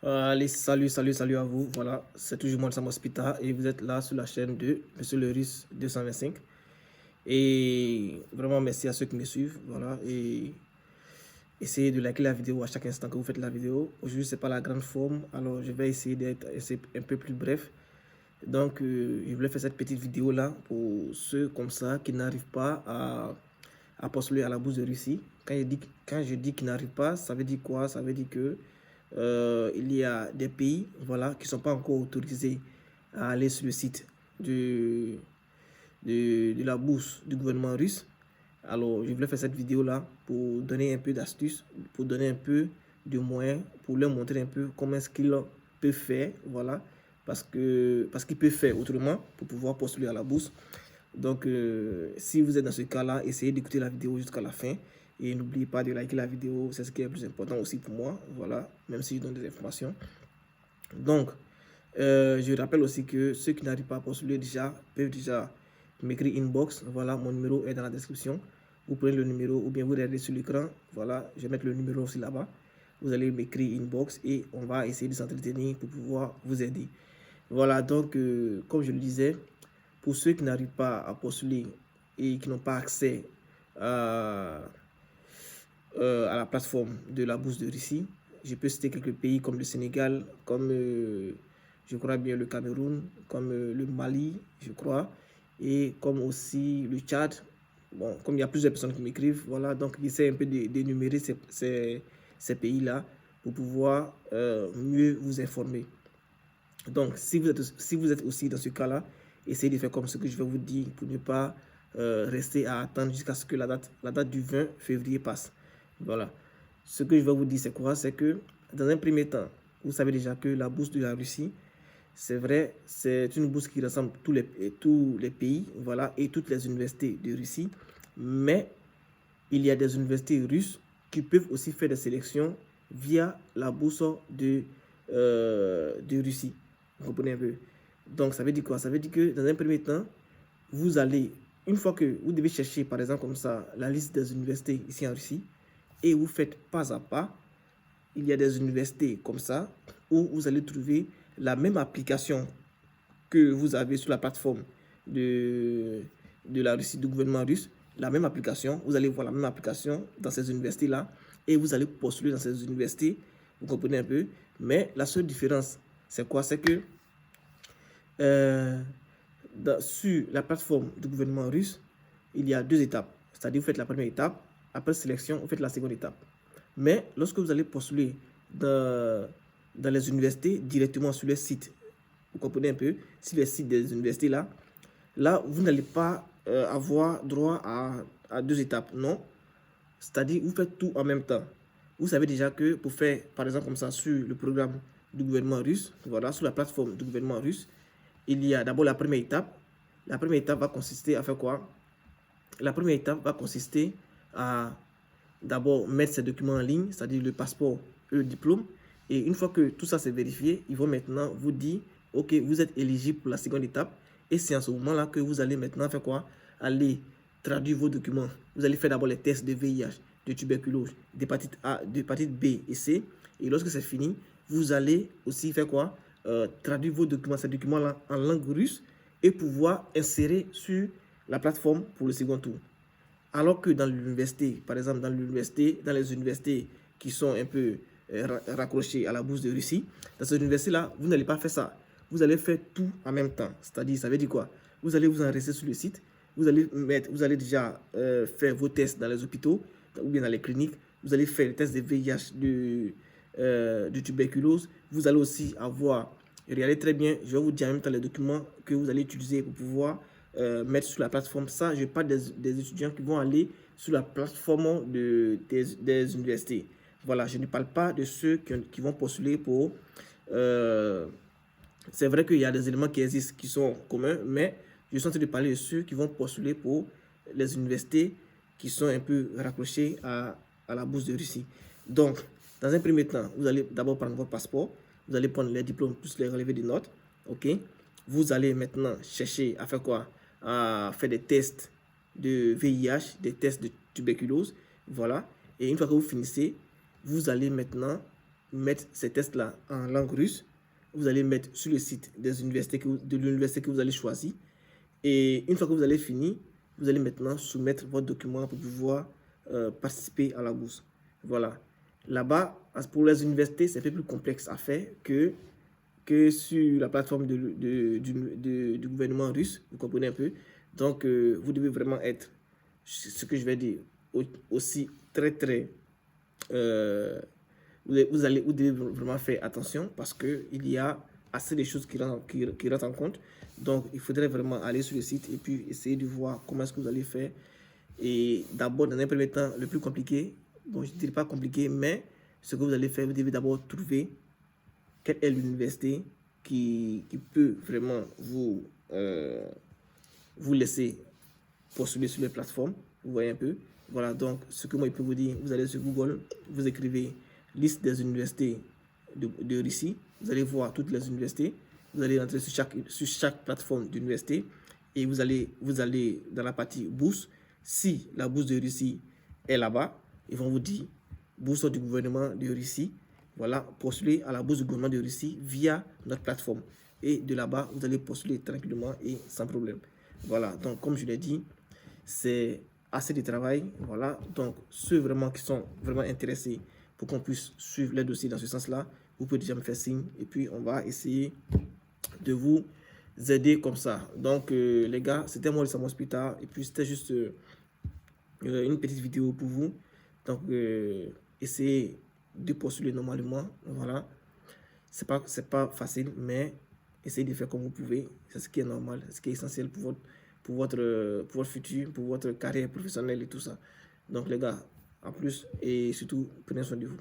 Allez, salut à vous. Voilà, c'est toujours moi, Sam Hospital, et vous êtes là sur la chaîne de Monsieur le Russe 225. Et vraiment, merci à ceux qui me suivent. Voilà, et essayez de liker la vidéo à chaque instant que vous faites la vidéo. Aujourd'hui, c'est pas la grande forme, alors je vais essayer d'être un peu plus bref. Donc, je voulais faire cette petite vidéo là pour ceux comme ça qui n'arrivent pas à postuler à la bourse de Russie. Quand je dis qu'ils n'arrivent pas, ça veut dire quoi? Ça veut dire que il y a des pays, voilà, qui ne sont pas encore autorisés à aller sur le site de la bourse du gouvernement russe. Alors, je voulais faire cette vidéo là pour donner un peu d'astuces, pour donner un peu de moyens, pour leur montrer un peu comment est-ce qu'ils peuvent faire, voilà, parce qu'ils peuvent faire autrement pour pouvoir postuler à la bourse. Donc, si vous êtes dans ce cas-là, essayez d'écouter la vidéo jusqu'à la fin. Et n'oubliez pas de liker la vidéo, c'est ce qui est le plus important aussi pour moi. Voilà, même si je donne des informations. Donc, je rappelle aussi que ceux qui n'arrivent pas à postuler déjà, peuvent déjà m'écrire inbox. Voilà, mon numéro est dans la description. Vous prenez le numéro ou bien vous regardez sur l'écran. Voilà, je vais mettre le numéro aussi là-bas. Vous allez m'écrire inbox et on va essayer de s'entretenir pour pouvoir vous aider. Voilà, donc, comme je le disais, pour ceux qui n'arrivent pas à postuler et qui n'ont pas accès à, à la plateforme de la bourse de Russie, je peux citer quelques pays comme le Sénégal, comme je crois bien le Cameroun, comme le Mali, je crois, et comme aussi le Tchad. Bon, comme il y a plusieurs personnes qui m'écrivent, voilà, donc j'essaie un peu d'énumérer ces pays-là pour pouvoir mieux vous informer. Donc, si vous êtes aussi dans ce cas-là, essayez de faire comme ce que je vais vous dire pour ne pas rester à attendre jusqu'à ce que la date du 20 février passe. Voilà. Ce que je vais vous dire, c'est quoi? C'est que, dans un premier temps, vous savez déjà que la bourse de la Russie, c'est vrai, c'est une bourse qui rassemble tous les pays, voilà, et toutes les universités de Russie. Mais il y a des universités russes qui peuvent aussi faire des sélections via la bourse de Russie. Vous comprenez un peu? Donc, ça veut dire quoi? Ça veut dire que dans un premier temps, vous allez, une fois que vous devez chercher, par exemple, comme ça, la liste des universités ici en Russie, et vous faites pas à pas, il y a des universités comme ça, où vous allez trouver la même application que vous avez sur la plateforme de la Russie, du gouvernement russe, la même application, vous allez voir la même application dans ces universités-là, et vous allez postuler dans ces universités, vous comprenez un peu, mais la seule différence, c'est quoi? C'est que sur la plateforme du gouvernement russe, il y a deux étapes. C'est-à-dire, vous faites la première étape, après sélection, vous faites la seconde étape. Mais lorsque vous allez postuler dans les universités, directement sur les sites, vous comprenez un peu, sur les sites des universités là, vous n'allez pas avoir droit à deux étapes, non. C'est-à-dire, vous faites tout en même temps. Vous savez déjà que pour faire, par exemple, comme ça, sur le programme du gouvernement russe, voilà, sur la plateforme du gouvernement russe, il y a d'abord la première étape. La première étape va consister à faire quoi? La première étape va consister à d'abord mettre ces documents en ligne, c'est-à-dire le passeport et le diplôme. Et une fois que tout ça c'est vérifié, ils vont maintenant vous dire, ok, vous êtes éligible pour la seconde étape. Et c'est en ce moment-là que vous allez maintenant faire quoi? Aller traduire vos documents. Vous allez faire d'abord les tests de VIH, de tuberculose, d'hépatite A, d'hépatite B et C. Et lorsque c'est fini, vous allez aussi faire quoi? Traduire vos documents, ces documents-là en langue russe et pouvoir insérer sur la plateforme pour le second tour. Alors que dans l'université, par exemple dans les universités qui sont un peu raccrochées à la bourse de Russie, dans ces universités-là, vous n'allez pas faire ça. Vous allez faire tout en même temps. C'est-à-dire, ça veut dire quoi? Vous allez vous enregistrer sur le site, vous allez déjà faire vos tests dans les hôpitaux ou bien dans les cliniques, vous allez faire les tests de VIH, de tuberculose, vous allez aussi avoir, regardez très bien, je vais vous dire en même temps les documents que vous allez utiliser pour pouvoir mettre sur la plateforme. Ça, je parle des étudiants qui vont aller sur la plateforme des universités. Voilà, je ne parle pas de ceux qui vont postuler pour... c'est vrai qu'il y a des éléments qui existent, qui sont communs, mais je suis en train de parler de ceux qui vont postuler pour les universités qui sont un peu raccrochées à la bourse de Russie. Donc, dans un premier temps, vous allez d'abord prendre votre passeport, vous allez prendre les diplômes, plus les relevés de notes, ok? Vous allez maintenant chercher à faire quoi? À faire des tests de VIH, des tests de tuberculose, voilà. Et une fois que vous finissez, vous allez maintenant mettre ces tests-là en langue russe. Vous allez mettre sur le site des universités de l'université que vous allez choisir. Et une fois que vous allez finir, vous allez maintenant soumettre votre document pour pouvoir participer à la bourse. Voilà. Là-bas, pour les universités, c'est un peu plus complexe à faire que sur la plateforme du gouvernement russe. Vous comprenez un peu? Donc, vous devez vraiment être, ce que je vais dire, aussi très vous devez vraiment faire attention parce qu'il y a assez de choses qui rentrent en compte. Donc, il faudrait vraiment aller sur le site et puis essayer de voir comment est-ce que vous allez faire. Et d'abord, dans un premier temps, le plus compliqué, bon, je ne dirais pas compliqué, mais ce que vous allez faire, vous devez d'abord trouver quelle est l'université qui peut vraiment vous laisser postuler sur les plateformes. Vous voyez un peu. Voilà, donc ce que moi je peux vous dire, vous allez sur Google, vous écrivez liste des universités de Russie, vous allez voir toutes les universités, vous allez entrer sur chaque plateforme d'université et vous allez dans la partie bourse. Si la bourse de Russie est là-bas, ils vont vous dire bourse du gouvernement de Russie. Voilà, postuler à la bourse du gouvernement de Russie via notre plateforme. Et de là-bas, vous allez postuler tranquillement et sans problème. Voilà, donc comme je l'ai dit, c'est assez de travail. Voilà, donc ceux vraiment qui sont vraiment intéressés pour qu'on puisse suivre les dossiers dans ce sens-là, vous pouvez déjà me faire signe et puis on va essayer de vous aider comme ça. Donc les gars, c'était moi, Samuel Hospital, et puis c'était juste une petite vidéo pour vous. Donc essayez de postuler normalement. Voilà, c'est pas facile, mais essayez de faire comme vous pouvez. C'est ce qui est normal, c'est ce qui est essentiel pour votre futur, pour votre carrière professionnelle et tout ça. Donc les gars, à plus et surtout, prenez soin de vous.